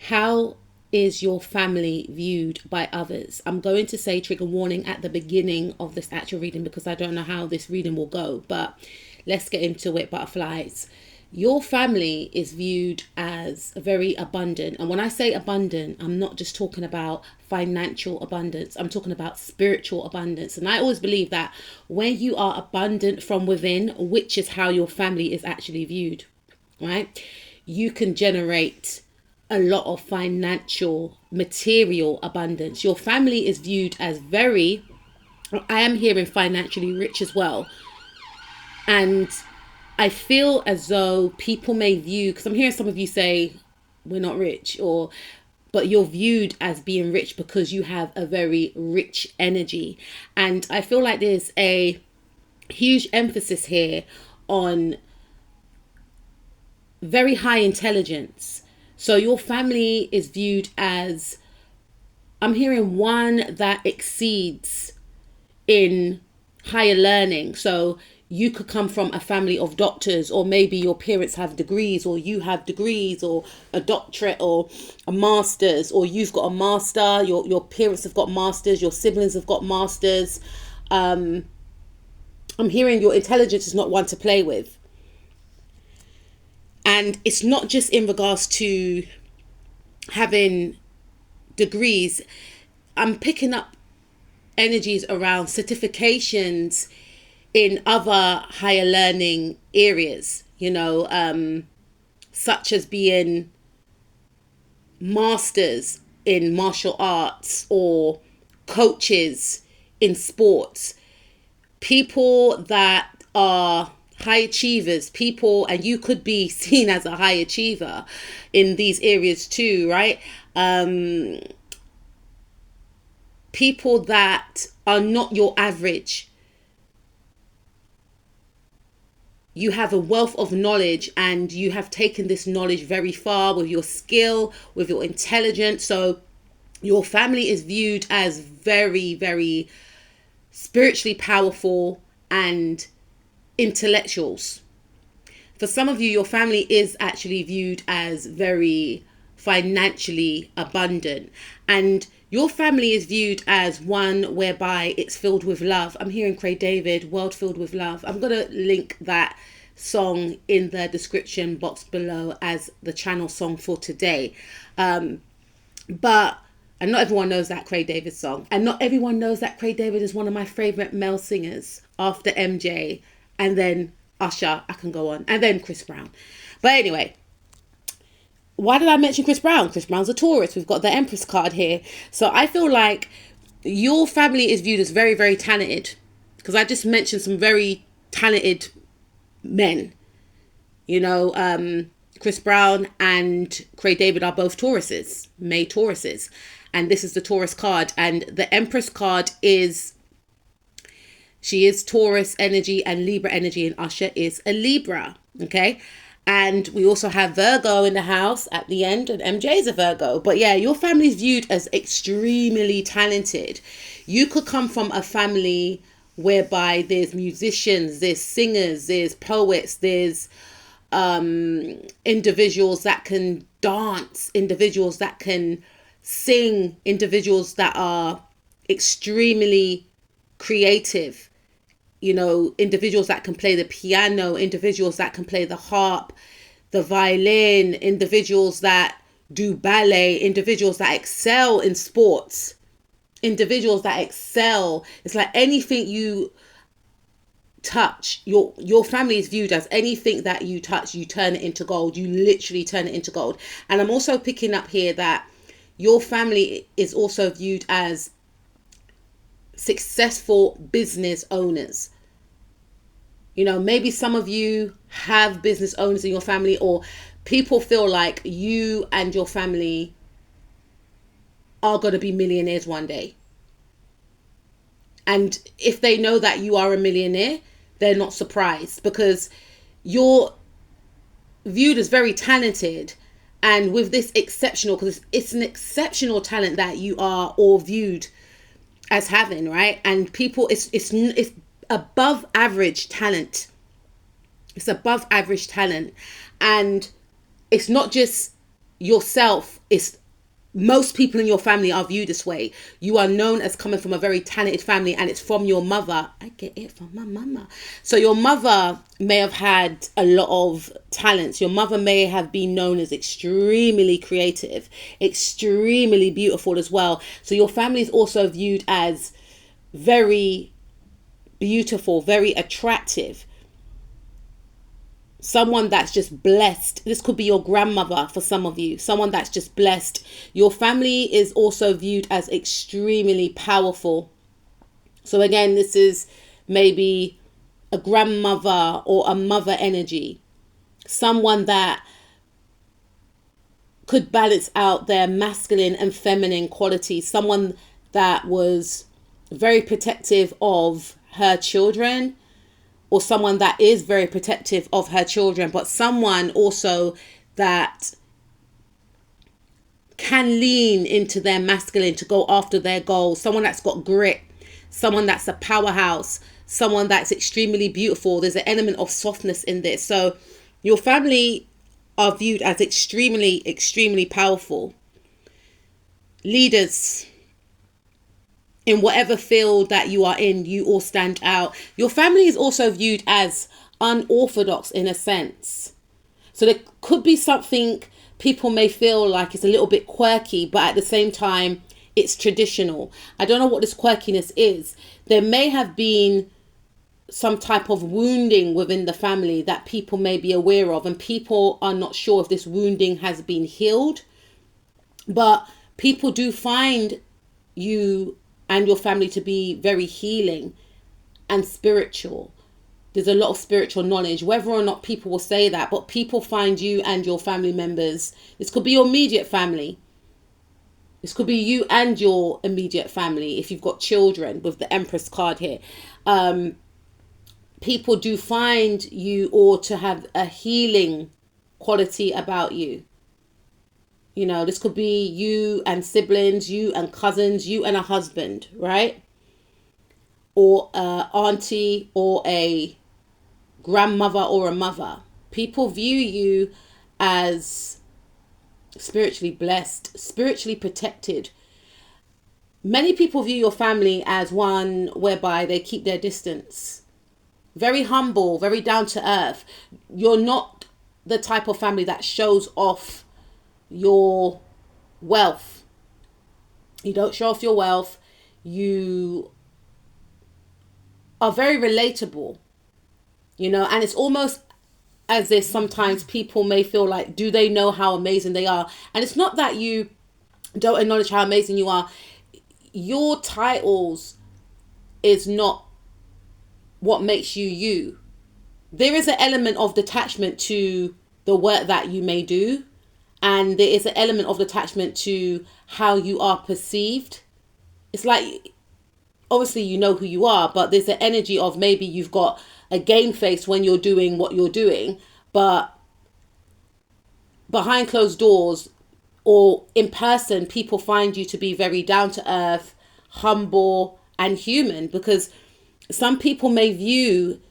How is your family viewed by others? I'm going to say trigger warning at the beginning of this actual reading because I don't know how this reading will go, but let's get into it, butterflies. Your family is viewed as very abundant. And when I say abundant, I'm not just talking about financial abundance. I'm talking about spiritual abundance. And I always believe that when you are abundant from within, which is how your family is actually viewed, right? You can generate a lot of financial, material abundance. Your family is viewed as very, I am hearing financially rich as well. And I feel as though people may view, because I'm hearing some of you say we're not rich, but you're viewed as being rich because you have a very rich energy. And I feel like there's a huge emphasis here on very high intelligence. So your family is viewed as, I'm hearing one that exceeds in higher learning. So you could come from a family of doctors, or maybe your parents have degrees, or you have degrees, or a doctorate, or a master's, or you've got a master, your parents have got masters, your siblings have got masters. I'm hearing your intelligence is not one to play with. And it's not just in regards to having degrees. I'm picking up energies around certifications in other higher learning areas, such as being masters in martial arts or coaches in sports, people that are high achievers, and you could be seen as a high achiever in these areas too, right? People that are not your average. You have a wealth of knowledge and you have taken this knowledge very far with your skill, with your intelligence. So your family is viewed as very, very spiritually powerful and intellectuals. For some of you, your family is actually viewed as very financially abundant, and your family is viewed as one whereby it's filled with love. I'm hearing Craig David, World Filled with Love. I'm going to link that song in the description box below as the channel song for today. And not everyone knows that Craig David song. And not everyone knows that Craig David is one of my favorite male singers after MJ and then Usher. I can go on. And then Chris Brown. But anyway, why did I mention Chris Brown? Chris Brown's a Taurus. We've got the Empress card here. So I feel like your family is viewed as very, very talented, because I just mentioned some very talented men. Chris Brown and Craig David are both Tauruses, May Tauruses. And this is the Taurus card. And the Empress card she is Taurus energy and Libra energy, and Usher is a Libra. Okay. And we also have Virgo in the house at the end, and MJ is a Virgo. But yeah, your family is viewed as extremely talented. You could come from a family whereby there's musicians, there's singers, there's poets, there's individuals that can dance, individuals that can sing, individuals that are extremely creative. Individuals that can play the piano, individuals that can play the harp, the violin, individuals that do ballet, individuals that excel in sports, individuals that excel. It's like anything you touch, your family is viewed as anything that you touch, you turn it into gold. You literally turn it into gold. And I'm also picking up here that your family is also viewed as successful business owners. Maybe some of you have business owners in your family, or people feel like you and your family are going to be millionaires one day. And if they know that you are a millionaire, they're not surprised, because you're viewed as very talented. And with this exceptional, because it's an exceptional talent that you are all viewed as having, right? And people, it's above average talent. It's above average talent. And it's not just yourself is, most people in your family are viewed this way. You are known as coming from a very talented family, and it's from your mother. I get it from my mama. So your mother may have had a lot of talents. Your mother may have been known as extremely creative, extremely beautiful as well. So your family is also viewed as very beautiful, very attractive. Someone that's just blessed. This could be your grandmother for some of you. Someone that's just blessed. Your family is also viewed as extremely powerful. So again, this is maybe a grandmother or a mother energy. Someone that could balance out their masculine and feminine qualities. Someone that was very protective of her children, or someone that is very protective of her children, but someone also that can lean into their masculine to go after their goals. Someone that's got grit, someone that's a powerhouse, someone that's extremely beautiful. There's an element of softness in this. So your family are viewed as extremely, extremely powerful. Leaders. In whatever field that you are in, you all stand out. Your family is also viewed as unorthodox in a sense. So there could be something people may feel like it's a little bit quirky, but at the same time, it's traditional. I don't know what this quirkiness is. There may have been some type of wounding within the family that people may be aware of, and people are not sure if this wounding has been healed. But people do find you and your family to be very healing and spiritual. There's a lot of spiritual knowledge, whether or not people will say that, but people find you and your family members. This could be your immediate family. This could be you and your immediate family if you've got children, with the Empress card here. People do find you or to have a healing quality about you. You know, this could be you and siblings, you and cousins, you and a husband, right? Or a auntie or a grandmother or a mother. People view you as spiritually blessed, spiritually protected. Many people view your family as one whereby they keep their distance. Very humble, very down to earth. You're not the type of family that shows off your wealth. You don't show off your wealth. You are very relatable, you know, and it's almost as if sometimes people may feel like, do they know how amazing they are? And it's not that you don't acknowledge how amazing you are. Your titles is not what makes you you. There is an element of detachment to the work that you may do. And there is an element of detachment to how you are perceived. It's like, obviously you know who you are, but there's an energy of maybe you've got a game face when you're doing what you're doing, but behind closed doors or in person, people find you to be very down to earth, humble and human, because some people may view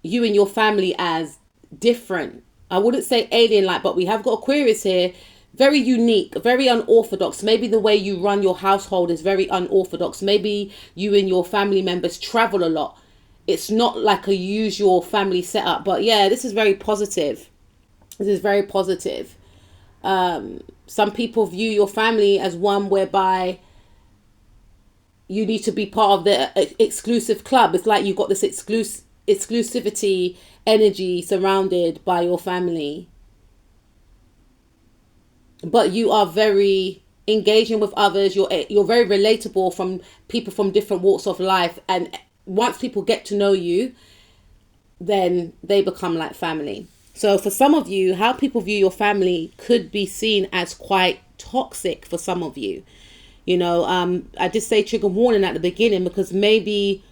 you and your family as different. I wouldn't say alien-like, but we have got Aquarius here. Very unique, very unorthodox. Maybe the way you run your household is very unorthodox. Maybe you and your family members travel a lot. It's not like a usual family setup. But yeah, this is very positive. This is very positive. Some people view your family as one whereby you need to be part of the exclusive club. It's like you've got this exclusivity energy surrounded by your family. But you are very engaging with others. You're very relatable from people from different walks of life. And once people get to know you, then they become like family. So for some of you, how people view your family could be seen as quite toxic for some of you. You know, I did say trigger warning at the beginning, because maybe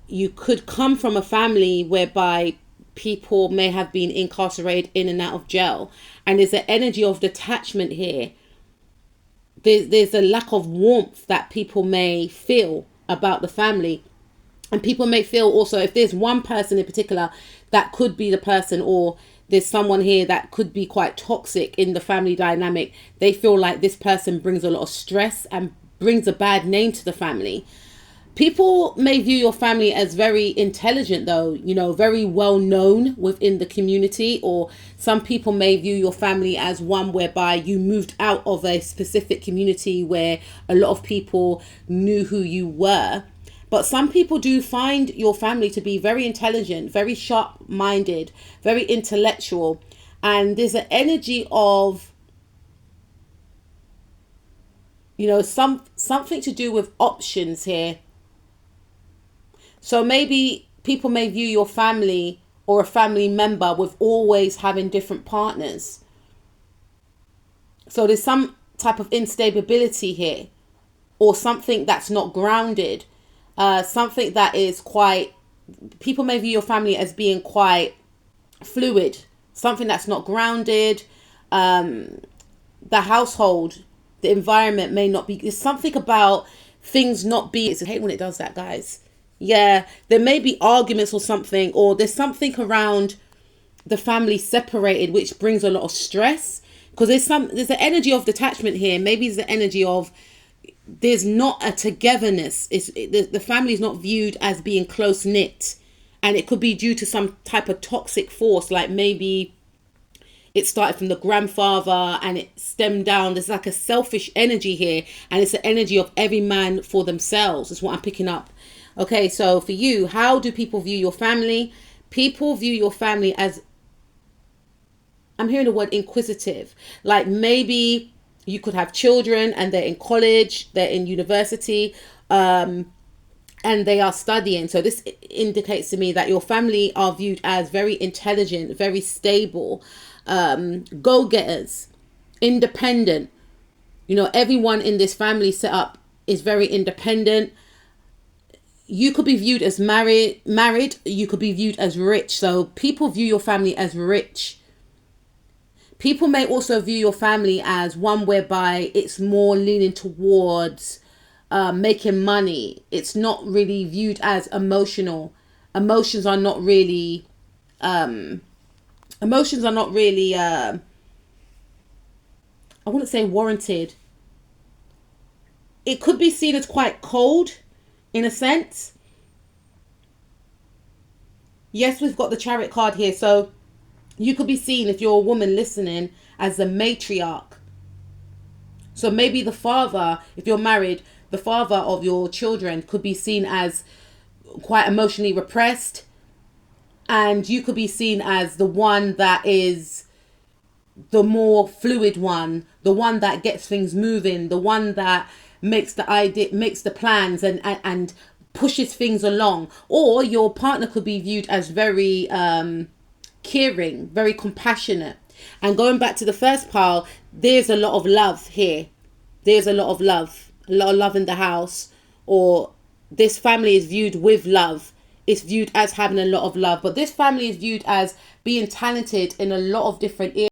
you could come from a family whereby people may have been incarcerated in and out of jail. And there's an energy of detachment here. There's a lack of warmth that people may feel about the family. And people may feel also, if there's one person in particular, that could be the person, or there's someone here that could be quite toxic in the family dynamic. They feel like this person brings a lot of stress and brings a bad name to the family. People may view your family as very intelligent, though, you know, very well known within the community, or some people may view your family as one whereby you moved out of a specific community where a lot of people knew who you were. But some people do find your family to be very intelligent, very sharp-minded, very intellectual, and there's an energy of, you know, something to do with options here. So maybe people may view your family or a family member with always having different partners. So there's some type of instability here, or something that's not grounded. Something that is quite, people may view your family as being quite fluid, something that's not grounded. The household, the environment may not be, there's something about things not being, I hate when it does that, guys. Yeah, there may be arguments or something, or there's something around the family separated, which brings a lot of stress, because there's an energy of detachment here. Maybe it's the energy of, there's not a togetherness. The family is not viewed as being close knit, and it could be due to some type of toxic force, like maybe it started from the grandfather and it stemmed down. There's like a selfish energy here, and it's the energy of every man for themselves. That's what I'm picking up. Okay, so for you, how do people view your family? People view your family as, I'm hearing the word inquisitive. Like maybe you could have children and they're in college, they're in university, and they are studying. So this indicates to me that your family are viewed as very intelligent, very stable, go-getters, independent. You know, everyone in this family setup is very independent. You could be viewed as married, you could be viewed as rich. So people view your family as rich. People may also view your family as one whereby it's more leaning towards making money. It's not really viewed as emotional. Emotions are not really, I wouldn't say warranted. It could be seen as quite cold, in a sense. Yes, we've got the Chariot card here. So you could be seen, if you're a woman listening, as the matriarch. So maybe the father, if you're married, the father of your children could be seen as quite emotionally repressed. And you could be seen as the one that is the more fluid one, the one that gets things moving, the one that makes the plans and pushes things along. Or your partner could be viewed as very caring, very compassionate. And going back to the first pile, there's a lot of love here. There's a lot of love in the house, or this family is viewed with love. It's viewed as having a lot of love, but this family is viewed as being talented in a lot of different areas.